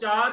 4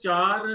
4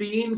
3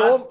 2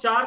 4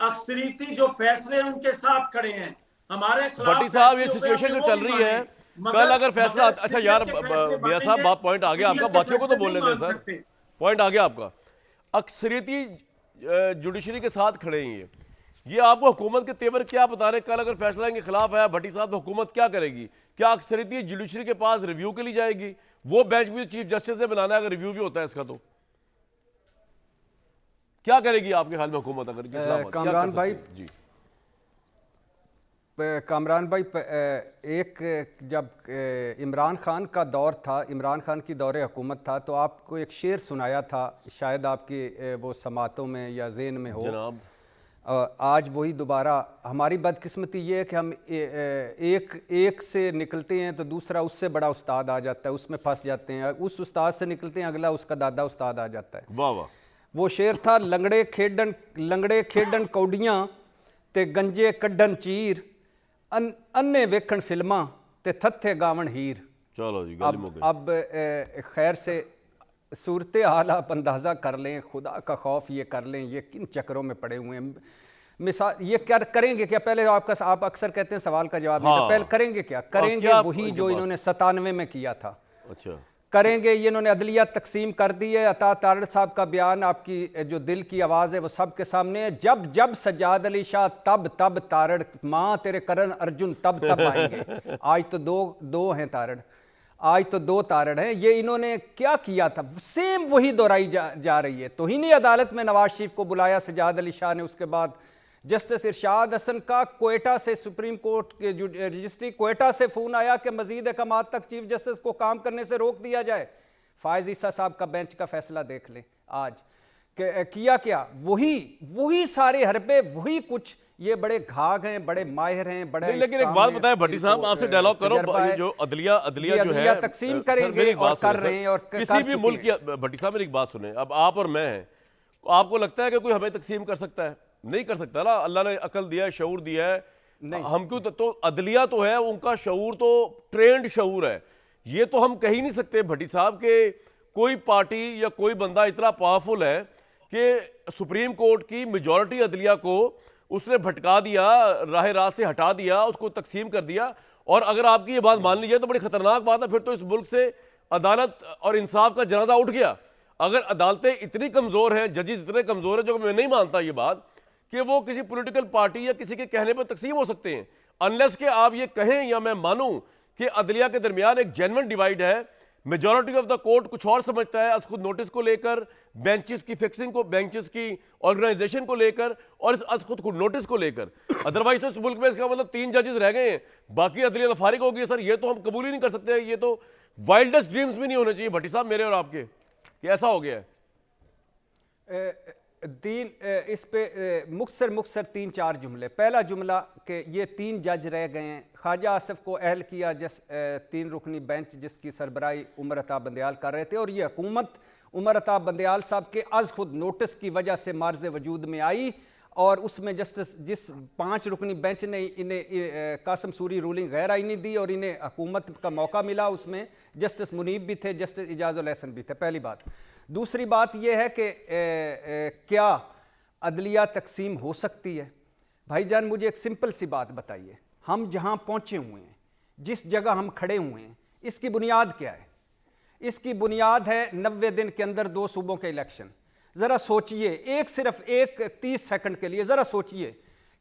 अक्सरियती जो फैसले हैं उनके साथ खड़े हैं, हमारे खिलाफ भट्टी साहब ये फैसले हुए सिचुएशन हमने जो वो चल भी रही है, माने। कल अगर फैसला मगर अच्छा यार शरीयत के फैसले मियां साहब मानेंगे, बात पॉइंट आ गया आपका, शरीयत के बातियों को तो फैसले बोलने नहीं दें मान सर, सकते। पॉइंट आ गया आपका। अक्सरियती जुडिशरी के साथ खड़े हैं ये आपको हुकूमत के तेवर क्या बता रहे हैं? कल अगर फैसला इनके खिलाफ आया भट्टी साहब तो हुकूमत क्या करेगी? क्या अक्सरियती जुडिशरी के पास रिव्यू के लिए जाएगी? वो बेंच भी चीफ जस्टिस ने बनाना है, अगर रिव्यू भी होता है इसका तो क्या करेगी आपके ख्याल में हुकूमत अगर इनके खिलाफ आती है? क्या कर कामरान सकती भाई, है? जी कामरान भाई, एक जब इमरान खान का दौर था, इमरान खान की दौरे हुकूमत था, तो आपको एक शेर सुनाया था, शायद आपकी वो समातों में या ज़हन में हो जनाब। आज वही दोबारा। हमारी बदकिस्मती ये है कि हम एक से निकलते हैं तो दूसरा उससे बड़ा उस्ताद आ जाता है, उसमें फंस जाते हैं। उस उस्ताद से निकलते हैं, अगला उसका दादा उस्ताद आ जाता है। वाह वाह। वो शेर था, लंगड़े खेडन कौडियां ते गंजे कड्डन चीर, अन्ने वेखण फिल्मां ते थत्थे गावन हीर। चलो जी, गल मुक गई। अब खैर से सूरत हाल आप अंदाज़ा कर लें, खुदा का खौफ ये कर लें, ये किन चक्करों में पड़े हुए हैं। मिसाल ये क्या करेंगे, क्या पहले आप अक्सर कहते हैं सवाल का जवाब नहीं, हाँ। तो पहले करेंगे क्या? करेंगे क्या वही इनके जो पास? इन्होंने 97 में किया था। अच्छा, करेंगे ये। इन्होंने अदलिया तकसीम कर दी है। अता तारड़ साहब का बयान, आपकी जो दिल की आवाज़ है वो सबके सामने है। जब जब सज्जाद अली शाह तब तब तारड़, माँ तेरे करण अर्जुन तब तब आएंगे। आज तो दो हैं तारड़, आज तो 2 तारड़ हैं। ये इन्होंने क्या किया था, सेम वही दोहराई जा रही है। तौहीन अदालत में नवाज शरीफ को बुलाया सज्जाद अली शाह ने, उसके बाद जस्टिस इरशाद हसन का कोयटा से, सुप्रीम कोर्ट के रजिस्ट्री कोयटा से फ़ोन आया कि मजीद अहकामात तक चीफ जस्टिस को काम करने से रोक दिया जाए। फायज ईसा साहब का बेंच का फैसला देख लें आज किया क्या, वही सारे हरबे, वही कुछ। ये बड़े घाघ हैं, बड़े माहिर हैं, बड़े। लेकिन एक बात बताएं भट्टी साहब, आपसे डायलॉग करो, ये जो अदलिया जो है तकसीम करेंगे और कर रहे हैं, और किसी भी मुल्क की। भट्टी साहब मेरी एक बात सुने, अब आप और मैं हैं, आपको लगता है कि कोई हमें तकसीम कर सकता है? नहीं कर सकता ना। अल्लाह ने अकल दिया है, शऊर दिया है, हम क्यों? तो अदलिया तो है, उनका शऊर तो ट्रेंड शऊर है। ये तो हम कह ही नहीं सकते भट्टी साहब के कोई पार्टी या कोई बंदा इतना पावरफुल है कि सुप्रीम कोर्ट की मेजॉरिटी अदलिया को उसने भटका दिया, राह रात से हटा दिया, उसको तकसीम कर दिया। और अगर आपकी ये बात मान ली जाए तो बड़ी खतरनाक बात है, फिर तो इस मुल्क से अदालत और इंसाफ का जनाजा उठ गया। अगर अदालतें इतनी कमज़ोर हैं, जजेस इतने कमज़ोर हैं, जो मैं नहीं मानता ये बात कि वो किसी पॉलिटिकल पार्टी या किसी के कहने पर तकसीम हो सकते हैं, अनलेस कि आप ये कहें या मैं मानूं कि अदलिया के दरमियान एक जेन्युइन डिवाइड है। मेजॉरिटी ऑफ द कोर्ट कुछ और समझता है, खुद नोटिस को लेकर, बेंचेस की फिक्सिंग को, बेंचेस की ऑर्गेनाइजेशन को लेकर, और इस खुद नोटिस को लेकर। अदरवाइज तो इस मुल्क में इसका मतलब 3 जजेस रह गए हैं, बाकी अदलिया तो फारिग हो गई है। सर ये तो हम कबूल ही नहीं कर सकते। ये तो वाइल्डेस्ट ड्रीम्स भी नहीं होने चाहिए भट्टी साहब, मेरे और आपके, कि ऐसा हो गया है। इस पे मुख्तसर 3-4 जुमले। पहला जुमला कि ये 3 जज रह गए हैं। ख्वाजा आसिफ को अहल किया 3 रुकनी बेंच, जिसकी सरबराही उमर अताब बंदयाल कर रहे थे, और ये हुकूमत उमर अताब बंदयाल साहब के आज खुद नोटिस की वजह से मार्ज वजूद में आई। और उसमें जिस 5 रुकनी बेंच ने इन्हें कासम सूरी रूलिंग गैर आईनी दी और इन्हें हुकूमत का मौका मिला, उसमें जस्टिस मुनीब भी थे, जस्टिस इजाजुल एहसन भी थे। पहली बात। दूसरी बात यह है कि क्या अदलिया तकसीम हो सकती है? भाईजान मुझे एक सिंपल सी बात बताइए, हम जहां पहुंचे हुए हैं, जिस जगह हम खड़े हुए हैं, इसकी बुनियाद क्या है? इसकी बुनियाद है 90 दिन के अंदर 2 सूबों के इलेक्शन। ज़रा सोचिए, सिर्फ 30 सेकंड के लिए ज़रा सोचिए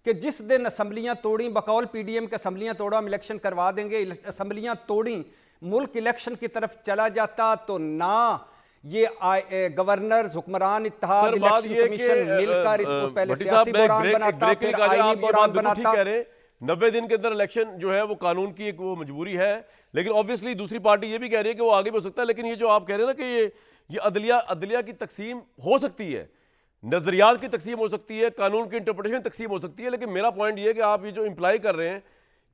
कि जिस दिन असम्बलियाँ तोड़ी, बकौल PDM के असम्बलियाँ तोड़ा, हम इलेक्शन करवा देंगे, असम्बलियाँ तोड़ी, मुल्क इलेक्शन की तरफ चला जाता, तो ना ये गवर्नर, हुक्मरान, इत्तेहाद, इलेक्शन कमीशन मिलकर इसको पहले सियासी बुरान बनाता, फिर आईनी बुरान बनाता। 90 दिन के अंदर इलेक्शन जो है वो कानून की एक वो मजबूरी है, लेकिन ऑब्वियसली दूसरी पार्टी ये भी कह रही है कि वो आगे भी हो सकता है। लेकिन ये जो आप कह रहे हैं ना कि ये अदलिया की तकसीम हो सकती है, नजरियात की तकसीम हो सकती है, कानून की इंटरप्रिटेशन तकसीम हो सकती है, लेकिन मेरा पॉइंट ये है कि आप ये जो इंप्लाई कर रहे हैं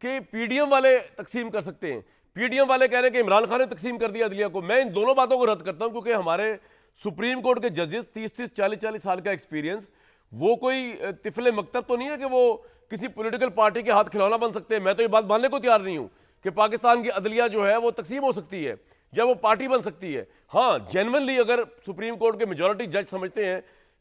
कि PDM वाले तकसीम कर सकते हैं, PDM वाले कह रहे हैं कि इमरान खान ने तकसीम कर दिया अदलिया को। मैं इन दोनों बातों को रद्द करता हूं, क्योंकि हमारे सुप्रीम कोर्ट के जजेस 30-30, 40-40 साल का एक्सपीरियंस, वो कोई तिफले मकतब तो नहीं है कि वो किसी पॉलिटिकल पार्टी के हाथ खिलौना बन सकते हैं। मैं तो ये बात मानने को तैयार नहीं हूं कि पाकिस्तान की अदलिया जो है वो तकसीम हो सकती है या वो पार्टी बन सकती है। हाँ, जेन्युइनली अगर सुप्रीम कोर्ट के मेजॉरिटी जज समझते हैं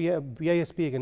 PISP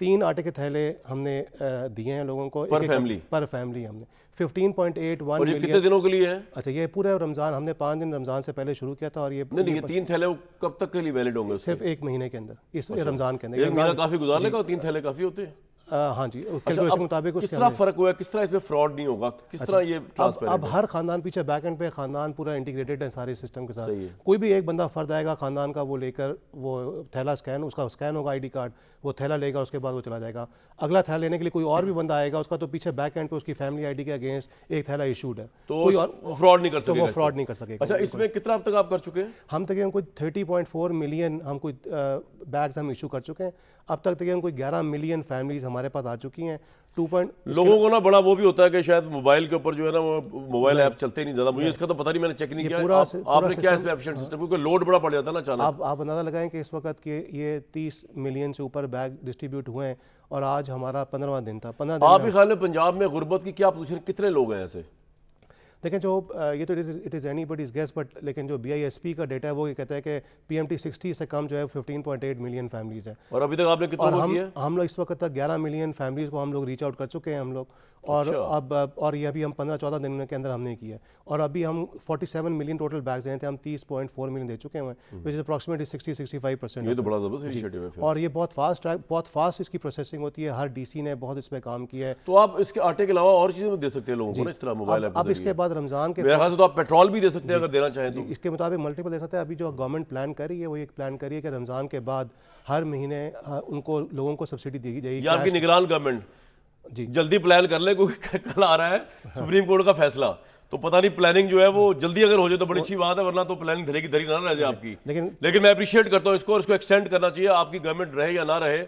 3 आटे के थैले हमने दिए हैं लोगों को पर फैमिली? पर फैमिली हमने 15.81 और ये कितने मिलियन। दिनों के लिए है? अच्छा, ये पूरे रमज़ान हमने 5 दिन रमज़ान से पहले शुरू किया था और ये नहीं, ये 3 थैले कब तक के लिए वैलिड होंगे? सिर्फ 1 महीने के अंदर, इस रमज़ान के अंदर। एक महीना काफी गुजार लेगा और 3 थैले काफी होते हैं? हाँ जी, कैलकुलेशन के मुताबिक किस तरह फर्क हुआ है, किस तरह इसमें फ्रॉड नहीं होगा, किस तरह ये ट्रांसपेरेंट अब हर खानदान पीछे बैक एंड पे खानदान पूरा इंटीग्रेटेड है सारे सिस्टम के साथ। सही है। कोई भी एक बंदा फर्द आएगा खानदान का, वो लेकर वो थैला स्कैन, उसका स्कैन होगा आईडी कार्ड, वो थैला लेगा, उसके बाद वो चला जाएगा। अगला थैला लेने के लिए कोई और भी बंदा आएगा, उसका तो पीछे बैक एंड पे उसकी फैमिली आईडी के अगेंस्ट एक थैला इशूड है, तो कोई और फ्रॉड नहीं कर तो सकेगा? वो फ्रॉड नहीं कर सकेगा। अच्छा, इसमें कितना अब तक आप कर चुके हैं? हम तकरीबन कोई 30.4 मिलियन हम कोई बैग्स हम इशू कर चुके हैं। अब तक तकरीबन कोई 11 मिलियन फैमिलीज हमारे पास आ चुकी हैं। लोगों को ना बड़ा वो भी होता है कि शायद मोबाइल के ऊपर जो है ना वो मोबाइल ऐप चलते नहीं ज़्यादा, मुझे इसका तो पता नहीं, मैंने चेक नहीं किया। आपने क्या इसमें एफिशिएंट सिस्टम, क्योंकि लोड बड़ा पड़ जाता है ना अचानक। आप अंदाज़ा लगाएं कि इस वक्त के ये 30 मिलियन से ऊपर बैग डिस्ट्रीब्यूट हुए हैं और आज हमारा 15वां दिन था। 15 दिन आपके ख्याल में पंजाब में गुर्बत की क्या पोजीशन, कितने लोग हैं ऐसे? देखें, जो ये तो इट इज़ एनीबॉडीज़ गेस, बट लेकिन जो BISP का डेटा है वो ये कहता है कि PMT 60 से कम जो है 15.8 मिलियन फैमिलीज़ है। और अभी तक आपने कितना वो किया? हम लोग इस वक्त तक 11 मिलियन फैमिलीज़ को हम लोग रीच आउट कर चुके हैं हम लोग। और अब और ये अभी हम 15-14 दिन के अंदर हमने किया है। और अभी हम 47 मिलियन टोटल बैग्स देते हैं, हम 30.4 मिलियन दे चुके हैं, विच इज़ अप्रॉक्सीमेटली 60-65%। ये तो बड़ा ज़बरदस्त इनिशिएटिव है फिर। और ये बहुत फास्ट इसकी प्रोसेसिंग होती है। हर DC ने बहुत इस पर काम किया है। तो आप इसके आटे के अलावा और चीज़ें दे सकते हैं लोगों को ना, इस तरह मोबाइल ऐप? अब इसके बाद रमज़ान के मेरे ख्याल से तो आप पेट्रोल भी दे सकते हैं अगर देना चाहें तो। इसके मुताबिक मल्टीपल दे सकते हैं। अभी जो गवर्नमेंट प्लान कर रही है वो एक प्लान कर रही है कि रमज़ान के बाद हर महीने उनको लोगों को सब्सिडी दी जाएगी। ये आपकी निगरान गवर्नमेंट जी जल्दी प्लान कर ले, क्योंकि कल आ रहा है सुप्रीम कोर्ट का फैसला, तो पता नहीं प्लानिंग जो है वो जल्दी अगर हो जाए तो बड़ी अच्छी बात है, वरना तो प्लानिंग धरी की धरी ना रह जाए आपकी। लेकिन मैं अप्रिशिएट करता हूँ इसको, और इसको एक्सटेंड करना चाहिए। आपकी गवर्नमेंट रहे या ना रहे,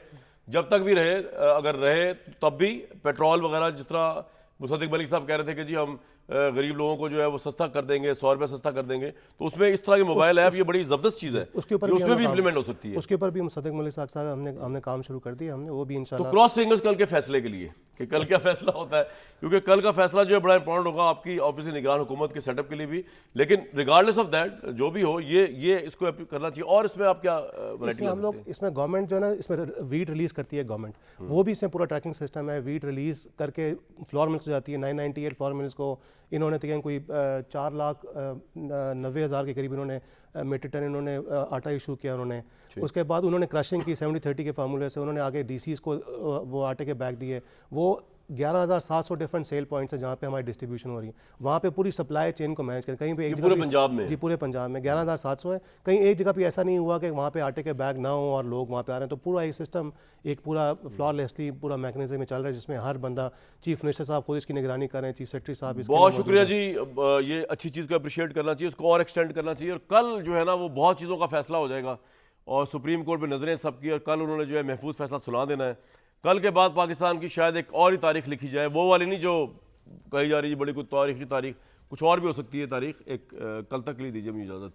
जब तक भी रहे, अगर रहे तब भी पेट्रोल वगैरह, जिस तरह मुसद्दिक मलिक साहब कह रहे थे कि जी हम गरीब लोगों को जो है वो सस्ता कर देंगे, 100 रुपये सस्ता कर देंगे, तो उसमें इस तरह की मोबाइल ऐप ये बड़ी ज़बरदस्त चीज़ है, उसमें भी इम्प्लीमेंट हो सकती है। उसके ऊपर भी मुसद्दिक मलिक साहब हमने काम शुरू कर दिया, हमने वो भी तो इंशाल्लाह। क्रॉस फिंगर्स कल के फैसले के लिए कि कल क्या फैसला होता है, क्योंकि कल का फैसला जो है बड़ा इंपॉर्टेंट होगा आपकी ऑब्वियसली निगरान हुकूमत के सेटअप के लिए भी। लेकिन रिगार्डलेस ऑफ दैट जो भी हो, ये इसको करना चाहिए। और इसमें आप क्या वैरायटी हम लोग इसमें गवर्नमेंट जो है ना, इसमें वीट रिलीज़ करती है गवर्नमेंट, वो भी इसमें पूरा ट्रैकिंग सिस्टम है। वीट रिलीज़ करके फ्लोर मिल्स जाती है, 998 फ्लोर मिल्स को इन्होंने तकरीबन कोई 4,90,000 के करीब इन्होंने मीट्रिक टन इन्होंने आटा इशू किया उन्होंने। उसके बाद उन्होंने क्रशिंग की 70-30 के फार्मूले से, उन्होंने आगे DCs को वो आटे के बैग दिए। वो 11,700 डिफरेंट सेल पॉइंट्स है जहाँ पे हमारी डिस्ट्रीब्यूशन हो रही है। वहाँ पे पूरी सप्लाई चेन को मैनेज करें। कहीं पे एक पूरे पंजाब में? जी, पूरे पंजाब में 11,700 है। कहीं एक जगह पे ऐसा नहीं हुआ कि वहाँ पे आटे के बैग ना हो और लोग वहाँ पे आ रहे हैं। तो पूरा ये सिस्टम एक पूरा फ्लॉलेसली पूरा मैकेनिज्म में चल रहा है, जिसमें हर बंदा, चीफ मिनिस्टर साहब खुद इसकी निगरानी कर रहे हैं, चीफ सेक्रेटरी साहब इसके बहुत शुक्रिया जी। ये अच्छी चीज़ को अप्रिशिएट करना चाहिए, उसको और एक्सटेंड करना चाहिए। और कल जो है ना वो बहुत चीज़ों का फैसला हो जाएगा और सुप्रीम कोर्ट में नज़रें सबकी, और कल उन्होंने जो है महफूज फैसला सुना देना है। कल के बाद पाकिस्तान की शायद एक और ही तारीख लिखी जाए, वो वाली नहीं जो कही जा रही है बड़ी कोई तारीख, कुछ और भी हो सकती है तारीख। एक कल तक के लिए दीजिए मुझे इजाज़त।